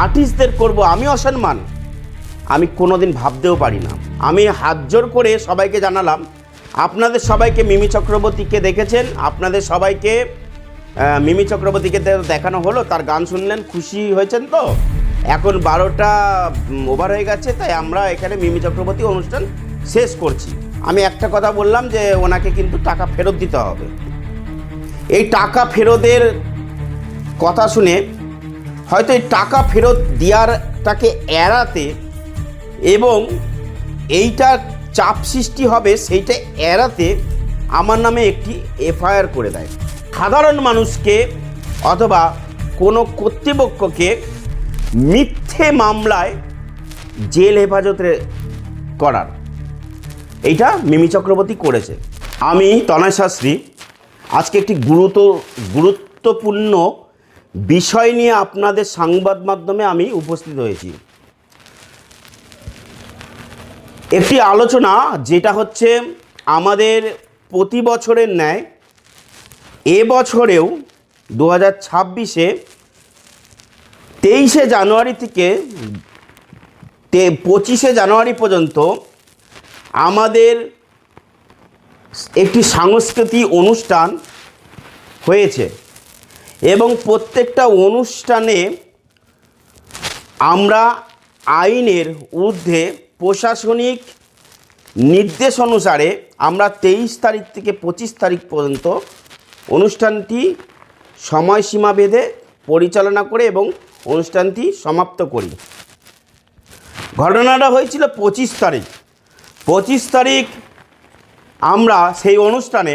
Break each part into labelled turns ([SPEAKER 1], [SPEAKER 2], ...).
[SPEAKER 1] আর্টিস্টদের করব আমি অসম্মান, আমি কোনোদিন ভাবতেও পারি না। আমি হাত জোর করে সবাইকে জানালাম, আপনাদের সবাইকে মিমি চক্রবর্তীকে দেখেছেন, আপনাদের সবাইকে মিমি চক্রবর্তীকে দেখানো হলো, তার গান শুনলেন, খুশি হয়েছেন তো? এখন 12টা ওভার হয়ে গেছে, তাই আমরা এখানে মিমি চক্রবর্তী অনুষ্ঠান শেষ করছি। আমি একটা কথা বললাম যে ওনাকে কিন্তু টাকা ফেরত দিতে হবে। এই টাকা ফেরতের কথা শুনে হয়তো এই টাকা ফেরত দেওয়ারটাকে এড়াতে এবং এইটা চাপ সৃষ্টি হবে সেইটা এড়াতে আমার নামে একটি এফআইআর করে দেয়। সাধারণ মানুষকে অথবা কোনো কর্তৃপক্ষকে মিথ্যে মামলায় জেল হেফাজতে করার এইটা মিমি চক্রবর্তী করেছে। আমি তনয় শাস্ত্রী আজকে একটি গুরুত্বপূর্ণ বিষয় নিয়ে আপনাদের সংবাদ মাধ্যমে আমি উপস্থিত হয়েছি। একটি আলোচনা যেটা হচ্ছে আমাদের প্রতি বছরের ন্যায় এবছরেও 2026-এ 23শে জানুয়ারি থেকে 25শে জানুয়ারি পর্যন্ত আমাদের একটি সাংস্কৃতিক অনুষ্ঠান হয়েছে এবং প্রত্যেকটা অনুষ্ঠানে আমরা আইনের ঊর্ধ্বে প্রশাসনিক নির্দেশ অনুসারে আমরা 23 তারিখ থেকে 25 তারিখ পর্যন্ত অনুষ্ঠানটি সময়সীমা বেঁধে পরিচালনা করে এবং অনুষ্ঠানটি সমাপ্ত করি। ঘটনাটা হয়েছিল 25 তারিখ আমরা সেই অনুষ্ঠানে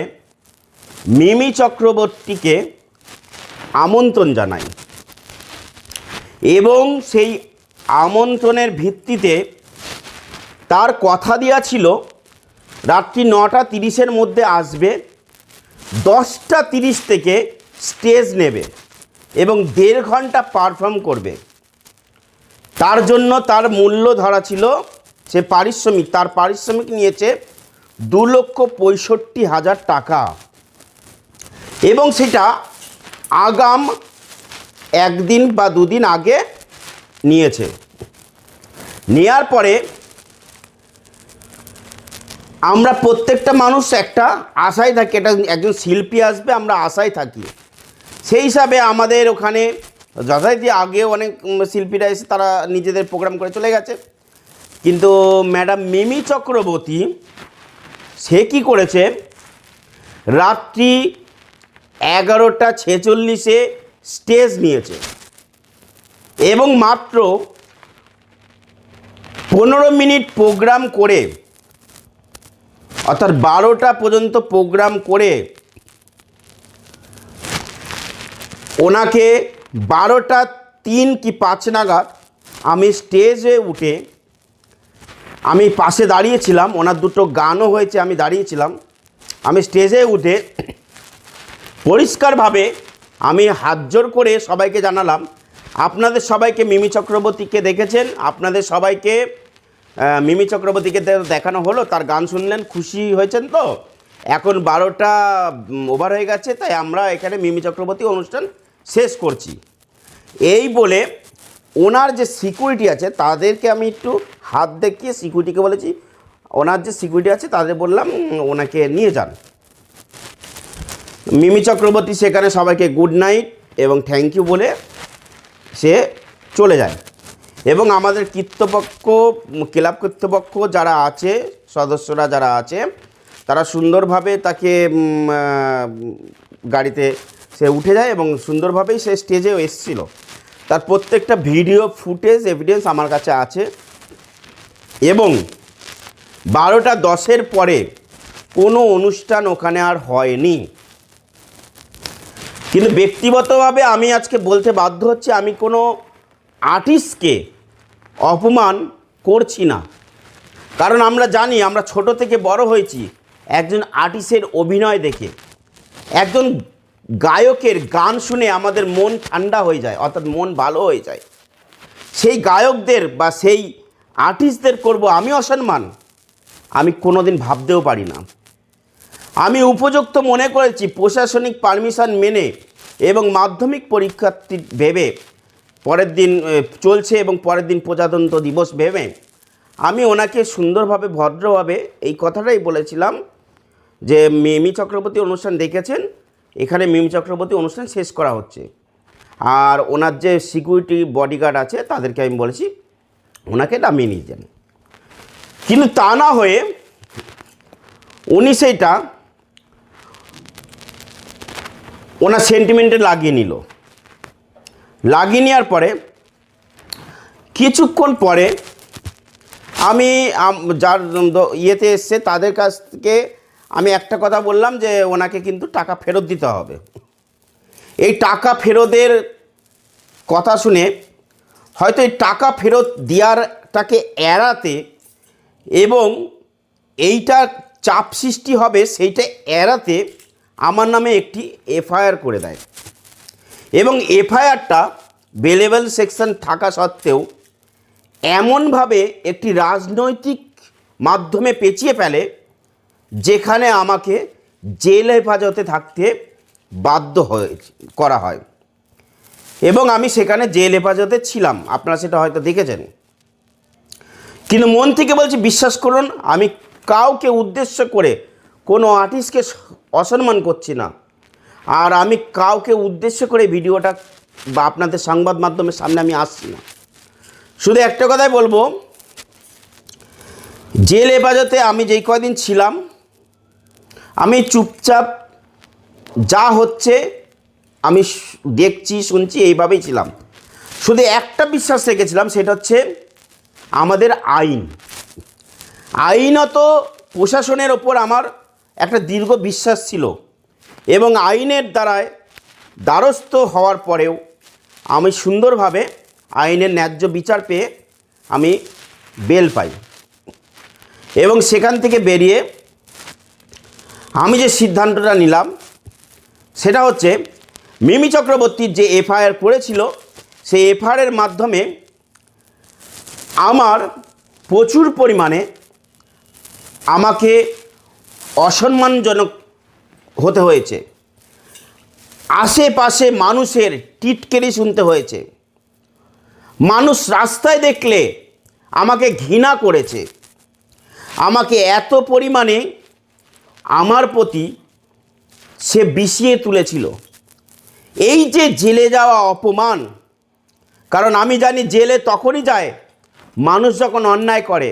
[SPEAKER 1] মিমি চক্রবর্তীকে আমন্ত্রণ জানাই এবং সেই আমন্ত্রণের ভিত্তিতে তার কথা দেওয়া ছিল রাত্রি 9টা 30-এর মধ্যে আসবে, 10টা 30 থেকে স্টেজ নেবে এবং 1.5 ঘন্টা পারফর্ম করবে। তার জন্য তার মূল্য ধরা ছিল সে তার পারিশ্রমিক নিয়েছে 2,65,000 টাকা এবং সেটা আগাম 1 দিন বা 2 দিন আগে নিয়েছে। নেয়ার পরে আমরা প্রত্যেকটা মানুষ একটা আশায় থাকি, এটা একজন শিল্পী আসবে, আমরা আশায় থাকি। সেই হিসাবে আমাদের ওখানে যথারীতি আগেও অনেক শিল্পীরা এসে তারা নিজেদের প্রোগ্রাম করে চলে গেছে, কিন্তু ম্যাডাম মিমি চক্রবর্তী সে কী করেছে, রাত্রি 11টা 46-এ স্টেজ নিয়েছে এবং মাত্র 15 মিনিট প্রোগ্রাম করে, অর্থাৎ 12টা পর্যন্ত প্রোগ্রাম করে ওনাকে 12টা 3 কি 5 নাগাদ আমি স্টেজে উঠে, আমি পাশে দাঁড়িয়েছিলাম, ওনার দুটো গানও হয়েছে, আমি দাঁড়িয়েছিলাম, আমি স্টেজে উঠে পরিষ্কারভাবে আমি হাত জোর করে সবাইকে জানালাম, আপনাদের সবাইকে মিমি চক্রবর্তীকে দেখেছেন, আপনাদের সবাইকে মিমি চক্রবর্তীকে দেখানো হলো, তার গান শুনলেন, খুশি হয়েছেন তো? এখন 12টা ওভার হয়ে গেছে, তাই আমরা এখানে মিমি চক্রবর্তী অনুষ্ঠান শেষ করছি। এই বলে ওনার যে সিকিউরিটি আছে তাদেরকে আমি একটু হাত দেখিয়ে সিকিউরিটিকে বলেছি, ওনার যে সিকিউরিটি আছে তাদের বললাম ওনাকে নিয়ে যান। মিমি চক্রবর্তী সেখানে সবাইকে গুড নাইট এবং থ্যাংক ইউ বলে সে চলে যায় এবং আমাদের কর্তৃপক্ষ, ক্লাব কর্তৃপক্ষ যারা আছে, সদস্যরা যারা আছে, তারা সুন্দরভাবে তাকে গাড়িতে সে উঠে যায় এবং সুন্দরভাবেই সে স্টেজেও এসেছিল। তার প্রত্যেকটা ভিডিও ফুটেজ এভিডেন্স আমার কাছে আছে এবং 12টা 10-এর পরে কোনো অনুষ্ঠান ওখানে আর হয়নি। কিন্তু ব্যক্তিগতভাবে আমি আজকে বলতে বাধ্য হচ্ছি, আমি কোনো আর্টিস্টকে অপমান করছি না, কারণ আমরা জানি, আমরা ছোট থেকে বড় হয়েছি একজন আর্টিস্টের অভিনয় দেখে, একজন গায়কের গান শুনে আমাদের মন ঠান্ডা হয়ে যায়, অর্থাৎ মন ভালো হয়ে যায়। সেই গায়কদের বা সেই আর্টিস্টদের করব আমি অসম্মান, আমি কোনোদিন ভাবতেও পারি না। আমি উপযুক্ত মনে করেছি প্রশাসনিক পারমিশন মেনে এবং মাধ্যমিক পরীক্ষার্থী ভেবে পরের দিন চলছে এবং পরের দিন প্রজাতন্ত্র দিবস ভেবে আমি ওনাকে সুন্দরভাবে ভদ্রভাবে এই কথাটাই বলেছিলাম যে মিমি চক্রবর্তী অনুষ্ঠান দেখেছেন, এখানে মিমি চক্রবর্তী অনুষ্ঠান শেষ করা হচ্ছে। আর ওনার যে সিকিউরিটি বডিগার্ড আছে তাদেরকে আমি বলেছি ওনাকে নামিয়ে নিয়ে যান। কিন্তু তা না হয়ে উনি সেইটা ওনার সেন্টিমেন্টে লাগিয়ে নিল। লাগিয়ে নেওয়ার পরে কিছুক্ষণ পরে আমি যার ইয়েতে এসছে তাদের কাছ থেকে আমি একটা কথা বললাম যে ওনাকে কিন্তু টাকা ফেরত দিতে হবে। এই টাকা ফেরতের কথা শুনে হয়তো এই টাকা ফেরত দেওয়ারটাকে এড়াতে এবং এইটা চাপ সৃষ্টি হবে সেইটা এড়াতে আমার নামে একটি এফআইআর করে দেয় এবং এফআইআরটা বেলেবল সেকশন থাকা সত্ত্বেও এমনভাবে একটি রাজনৈতিক মাধ্যমে পেঁচিয়ে ফেলে যেখানে আমাকে জেল হেফাজতে থাকতে বাধ্য করা হয় এবং আমি সেখানে জেল হেফাজতে ছিলাম, আপনারা সেটা হয়তো দেখেছেন। কিন্তু মন থেকে বলছি, বিশ্বাস করুন আমি কাউকে উদ্দেশ্য করে কোনো আর্টিস্টকে অসম্মান করছি না, আর আমি কাউকে উদ্দেশ্য করে ভিডিওটা বা আপনাদের সংবাদ মাধ্যমের সামনে আমি আসছি না। শুধু একটা কথাই বলবো, জেল হেফাজতে আমি যেই কদিন ছিলাম আমি চুপচাপ যা হচ্ছে আমি দেখছি শুনছি এইভাবেই ছিলাম। শুধু একটা বিশ্বাস রেখেছিলাম, সেটা হচ্ছে আমাদের আইনত প্রশাসনের ওপর আমার একটা দীর্ঘ বিশ্বাস ছিল এবং আইনের দ্বারস্থ হওয়ার পরেও আমি সুন্দরভাবে আইনের ন্যায্য বিচার পেয়ে আমি বেল পাই এবং সেখান থেকে বেরিয়ে আমি যে সিদ্ধান্তটা নিলাম সেটা হচ্ছে মিমি চক্রবর্তীর যে এফআইআর করেছিল সেই এফআইআরের মাধ্যমে আমার প্রচুর পরিমাণে আমাকে অসম্মানজনক হতে হয়েছে, আশেপাশে মানুষের টিটকেরি শুনতে হয়েছে, মানুষ রাস্তায় দেখলে আমাকে ঘৃণা করেছে, আমাকে এত পরিমাণে আমার প্রতি সে বিষিয়ে তুলেছিল। এই যে জেলে যাওয়া অপমান, কারণ আমি জানি জেলে তখনই যায় মানুষ যখন অন্যায় করে।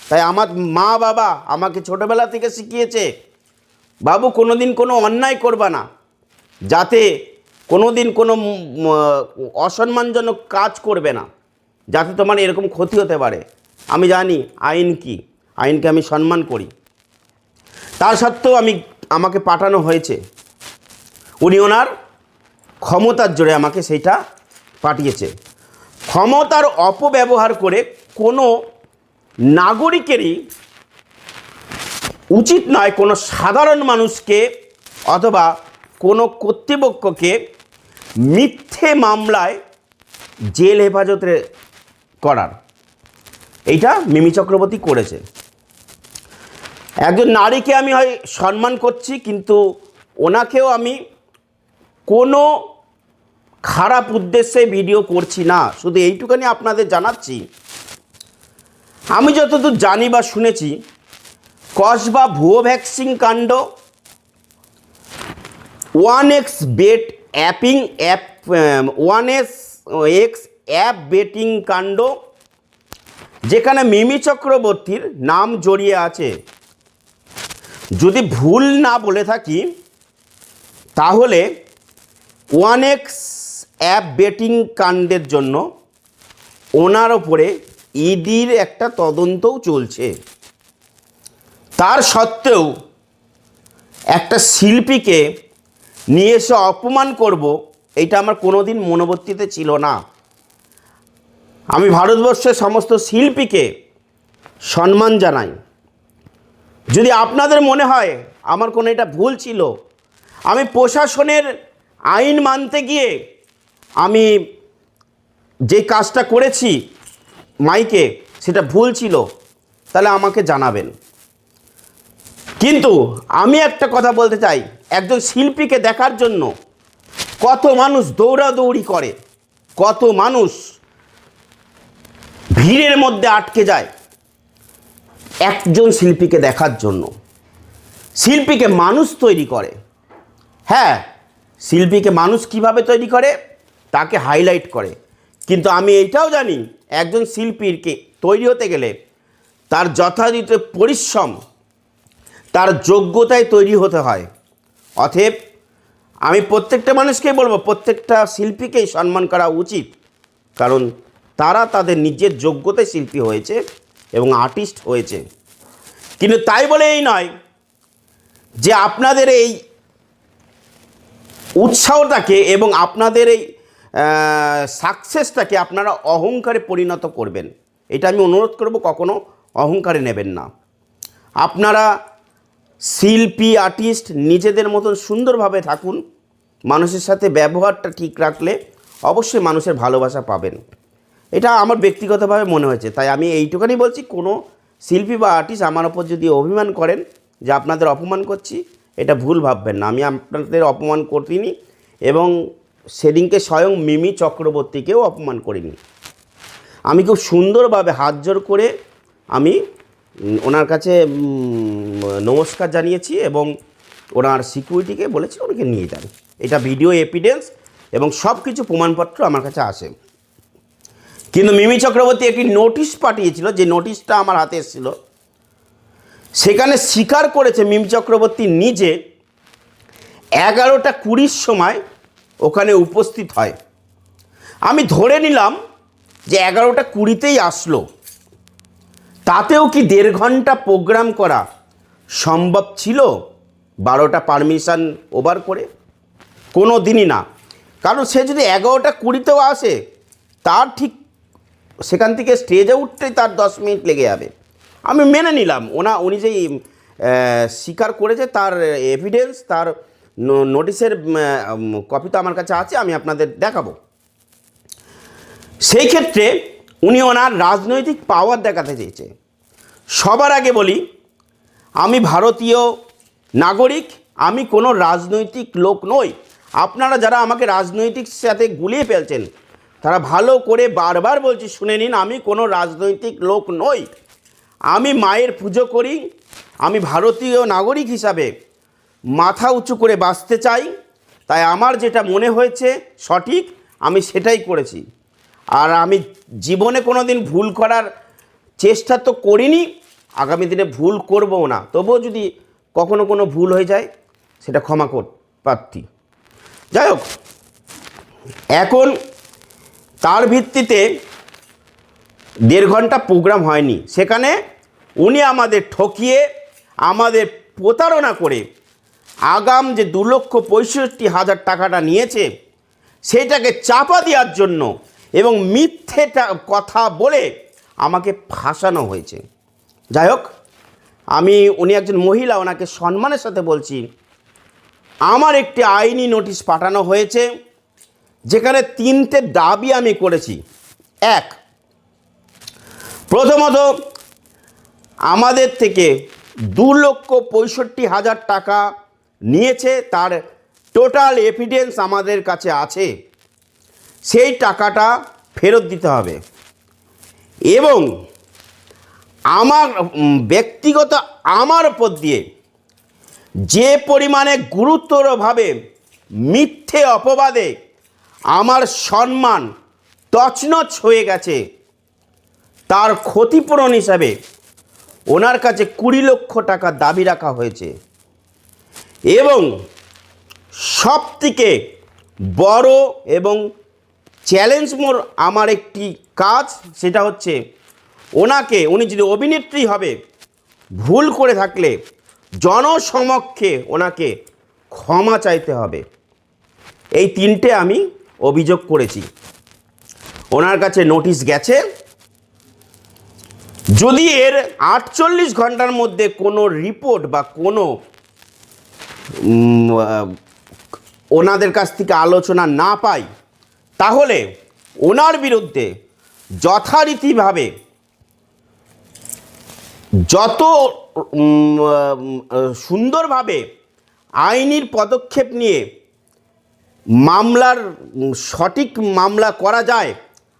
[SPEAKER 1] তাই আমার মা বাবা আমাকে ছোটোবেলা থেকে শিখিয়েছে, বাবু কোনো দিন কোনো অন্যায় করবা না, যাতে কোনো দিন কোনো অসম্মানজনক কাজ করবে না, যাতে তোমার এরকম ক্ষতি হতে পারে। আমি জানি আইন কি, আইনকে আমি সম্মান করি। তা সত্ত্বেও আমাকে পাঠানো হয়েছে, উনি ওনার ক্ষমতার জোরে আমাকে সেইটা পাঠিয়েছে। ক্ষমতার অপব্যবহার করে কোনো নাগরিকেরই উচিত নয় কোনো সাধারণ মানুষকে অথবা কোনো কর্তৃপক্ষকে মিথ্যে মামলায় জেল হেফাজতে করার। এইটা মিমি চক্রবর্তী করেছে। একজন নারীকে আমি হয় সম্মান করছি, কিন্তু ওনাকেও আমি কোনো খারাপ উদ্দেশ্যে ভিডিও করছি না। শুধু এইটুখানি আপনাদের জানাচ্ছি, আমি যতদূর জানি বা শুনেছি, কসবা ভুয়ো ভ্যাকসিন কাণ্ড, 1x বেট অ্যাপিং অ্যাপ 1x অ্যাপ বেটিং কাণ্ড, যেখানে মিমি চক্রবর্তীর নাম জড়িয়ে আছে। যদি ভুল না বলে থাকি তাহলে 1x অ্যাপ বেটিং কাণ্ডের জন্য ওনার ওপরে ইডির একটা তদন্তও চলছে। তার সত্ত্বেও একটা শিল্পীকে নিয়ে এসে অপমান করব, এটা আমার কোনোদিন মনোবর্তীতে ছিল না। আমি ভারতবর্ষের সমস্ত শিল্পীকে সম্মান জানাই। যদি আপনাদের মনে হয় আমার কোনো এটা ভুল ছিল, আমি প্রশাসনের আইন মানতে গিয়ে আমি যে কাজটা করেছি মাইকে সেটা ভুল ছিল, তাহলে আমাকে জানাবেন। কিন্তু আমি একটা কথা বলতে চাই, একজন শিল্পীকে দেখার জন্য কত মানুষ দৌড়াদৌড়ি করে, কত মানুষ ভিড়ের মধ্যে আটকে যায় একজন শিল্পীকে দেখার জন্য। শিল্পীকে মানুষ তৈরি করে। হ্যাঁ, শিল্পীকে মানুষ কিভাবে তৈরি করে তাকে হাইলাইট করে, কিন্তু আমি এইটাও জানি একজন শিল্পীকে তৈরি হতে গেলে তার যথাযথ পরিশ্রম, তার যোগ্যতায় তৈরি হতে হয়। অতএব আমি প্রত্যেকটা মানুষকেই বলবো, প্রত্যেকটা শিল্পীকেই সম্মান করা উচিত, কারণ তারা তাদের নিজের যোগ্যতায় শিল্পী হয়েছে এবং আর্টিস্ট হয়েছে। কিন্তু তাই বলে এই নয় যে আপনাদের এই উৎসাহটাকে এবং আপনাদের এই সাকসেসটাকে আপনারা অহংকারে পরিণত করবেন। এটা আমি অনুরোধ করব, কখনো অহংকারে নেবেন না। আপনারা শিল্পী আর্টিস্ট নিজেদের মতন সুন্দরভাবে থাকুন, মানুষের সাথে ব্যবহারটা ঠিক রাখলে অবশ্যই মানুষের ভালোবাসা পাবেন। এটা আমার ব্যক্তিগতভাবে মনে হয়েছে, তাই আমি এইটুখানি বলছি, কোনো শিল্পী বা আর্টিস্ট আমার ওপর যদি অভিমান করেন যে আপনাদের অপমান করছি, এটা ভুল ভাববেন না। আমি আপনাদের অপমান করিনি এবং সেদিনকে স্বয়ং মিমি চক্রবর্তীকেও অপমান করিনি। আমি খুব সুন্দরভাবে হাত জোড় করে আমি ওনার কাছে নমস্কার জানিয়েছি এবং ওনার সিকিউরিটিকে বলেছি ওনাকে নিয়ে যান। এটা ভিডিও এভিডেন্স এবং সব কিছু প্রমাণপত্র আমার কাছে আসে। কিন্তু মিমি চক্রবর্তী একটি নোটিশ পাঠিয়েছিল, যে নোটিশটা আমার হাতে এসেছিল, সেখানে স্বীকার করেছে মিমি চক্রবর্তী নিজে 11:20 সময় ওখানে উপস্থিত হয়। আমি ধরে নিলাম যে 11:20তেই আসলো, তাতেও কি 1.5 ঘন্টা প্রোগ্রাম করা সম্ভব ছিল 12টা পারমিশন ওভার করে? কোনো দিনই না। কারণ সে যদি 11:20তেও আসে, তার ঠিক সেখান থেকে স্টেজে উঠতেই তার 10 মিনিট লেগে যাবে। আমি মেনে নিলাম উনি যেই স্বীকার করেছে তার এভিডেন্স, তার নোটিশের কপি তো আমার কাছে আছে, আমি আপনাদের দেখাবো। সেই ক্ষেত্রে উনি ওনার রাজনৈতিক পাওয়ার দেখাতে চেয়েছে। সবার আগে বলি, আমি ভারতীয় নাগরিক, আমি কোনো রাজনৈতিক লোক নই। আপনারা যারা আমাকে রাজনৈতিক সাথে গুলিয়ে ফেলছেন, তারা ভালো করে বারবার বলছি শুনে নিন, আমি কোনো রাজনৈতিক লোক নই। আমি মায়ের পুজো করি, আমি ভারতীয় নাগরিক হিসাবে মাথা উঁচু করে বাঁচতে চাই, তাই আমার যেটা মনে হয়েছে সঠিক আমি সেটাই করেছি। আর আমি জীবনে কোনো দিন ভুল করার চেষ্টা তো করিনি, আগামী দিনে ভুল করবও না। তবুও যদি কখনো কোনো ভুল হয়ে যায় সেটা ক্ষমা প্রার্থী। যাই হোক, এখন তার ভিত্তিতে 1.5 ঘন্টা প্রোগ্রাম হয়নি। সেখানে উনি আমাদের ঠকিয়ে, আমাদের প্রতারণা করে আগাম যে 2,65,000 টাকাটা নিয়েছে সেটাকে চাপা দেওয়ার জন্য এবং মিথ্যে কথা বলে আমাকে ফাঁসানো হয়েছে। যাই হোক, উনি একজন মহিলা, ওনাকে সম্মানের সাথে বলছি, আমার একটি আইনি নোটিশ পাঠানো হয়েছে, যেখানে 3টে দাবি আমি করেছি। এক, প্রথমত আমাদের থেকে 2,65,000 টাকা নিয়েছে, তার টোটাল এভিডেন্স আমাদের কাছে আছে, সেই টাকাটা ফেরত দিতে হবে। এবং আমার ব্যক্তিগত আমার উপর দিয়ে যে পরিমাণে গুরুতরভাবে মিথ্যে অপবাদে আমার সম্মান তছনছ হয়ে গেছে, তার ক্ষতিপূরণ হিসাবে ওনার কাছে 20 লক্ষ টাকা দাবি রাখা হয়েছে। এবং সবথেকে বড় এবং চ্যালেঞ্জ মোর আমার একটি কাজ, সেটা হচ্ছে উনি যদি অভিনেত্রী হবে, ভুল করে থাকলে জনসমক্ষে ওনাকে ক্ষমা চাইতে হবে। এই 3টে আমি অভিযোগ করেছি। ওনার কাছে নোটিশ গেছে। যদি এর 48 ঘন্টার মধ্যে কোনো রিপোর্ট বা কোনো ওনাদের কাছ থেকে আলোচনা না পাই, তাহলে ওনার বিরুদ্ধে যথারীতিভাবে যত সুন্দরভাবে আইনি পদক্ষেপ নিয়ে মামলার সঠিক মামলা করা যায়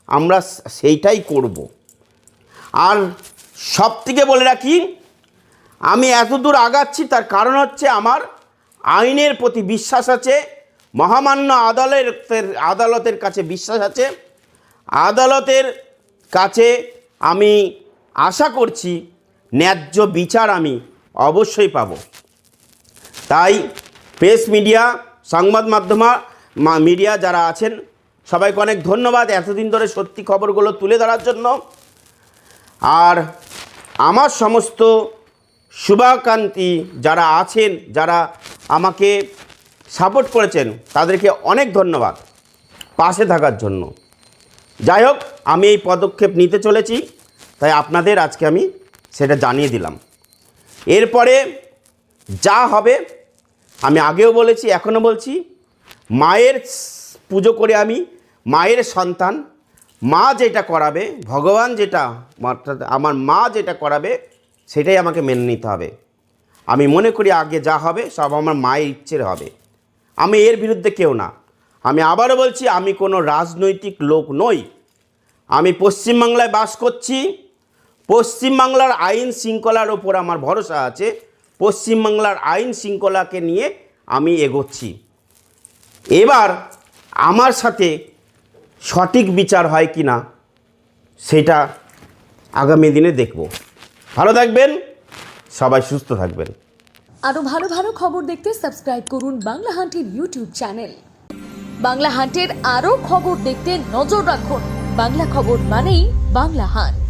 [SPEAKER 1] আমরা সেইটাই করব। আর সবথেকে বলে রাখি, আমি এতদূর আগাচ্ছি তার কারণ হচ্ছে আমার আইনের প্রতি বিশ্বাস আছে, মহামান্য আদালতের কাছে বিশ্বাস আছে। আদালতের কাছে আমি আশা করছি ন্যায্য বিচার আমি অবশ্যই পাব। তাই প্রেস মিডিয়া, সংবাদ মিডিয়া যারা আছেন সবাইকে অনেক ধন্যবাদ এতদিন ধরে সত্যি খবরগুলো তুলে ধরার জন্য। আর আমার সমস্ত শুভাকাঙ্ক্ষী যারা আছেন, যারা আমাকে সাপোর্ট করেছেন, তাদেরকে অনেক ধন্যবাদ পাশে থাকার জন্য। যাই হোক, আমি এই পদক্ষেপ নিতে চলেছি, তাই আপনাদের আজকে আমি সেটা জানিয়ে দিলাম। এরপরে যা হবে আমি আগেও বলেছি, এখনও বলছি, মায়ের পুজো করে আমি মায়ের সন্তান, মা যেটা করাবে, ভগবান যেটা, আমার মা যেটা করাবে সেটাই আমাকে মেনে নিতে হবে। আমি মনে করি আগে যা হবে সব আমার মায়ের ইচ্ছের হবে। আমি এর বিরুদ্ধে কেউ না। আমি আবারও বলছি, আমি কোনো রাজনৈতিক লোক নই। আমি পশ্চিমবাংলায় বাস করছি। পশ্চিমবাংলার আইন শৃঙ্খলার ওপর আমার ভরসা আছে। পশ্চিমবাংলার আইন শৃঙ্খলাকে নিয়ে আমি এগোচ্ছি। এবার আমার সাথে সঠিক বিচার হয় কি না সেটা আগামী দিনে দেখব। ভালো থাকবেন, সবাই সুস্থ থাকবেন।
[SPEAKER 2] আরও ভালো ভালো খবর দেখতে সাবস্ক্রাইব করুন বাংলা হান্টের ইউটিউব চ্যানেল। বাংলা হান্টের আরও খবর দেখতে নজর রাখুন। বাংলা খবর মানেই বাংলা হান্ট।